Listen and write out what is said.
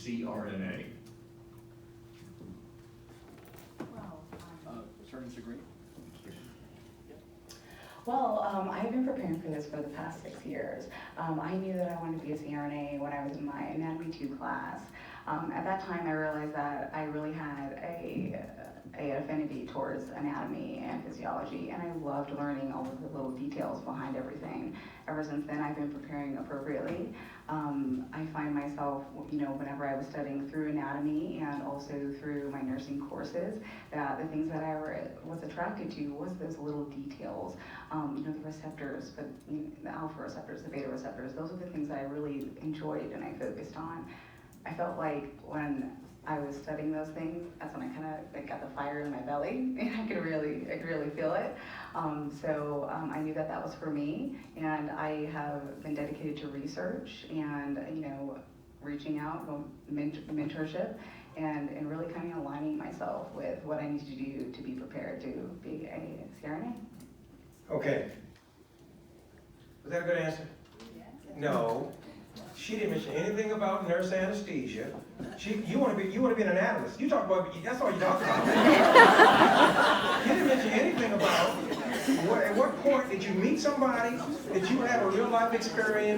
CRNA? Attorney Green? Well, I've been preparing for this for the past 6 years. I knew that I wanted to be a CRNA when I was in my Anatomy 2 class. At that time, I realized that I really had a affinity towards anatomy and physiology, and I loved learning all of the little details behind everything. Ever since then, I've been preparing appropriately. I find myself, whenever I was studying through anatomy and also through my nursing courses, that the things that I was attracted to was those little details. The receptors, but the alpha receptors, the beta receptors, those are the things that I really enjoyed and I focused on. I felt like when I was studying those things, that's when I kind of got the fire in my belly, and I could really feel it. So I knew that was for me, and I have been dedicated to research and reaching out, mentorship, and really kind of aligning myself with what I need to do to be prepared to be a CRNA. Okay. Was that a good answer? Yes. No. She didn't mention anything about nurse anesthesia. You want to be an analyst. You talk about, that's all you talk about. You didn't mention anything about at what point did you meet somebody, did you have a real life experience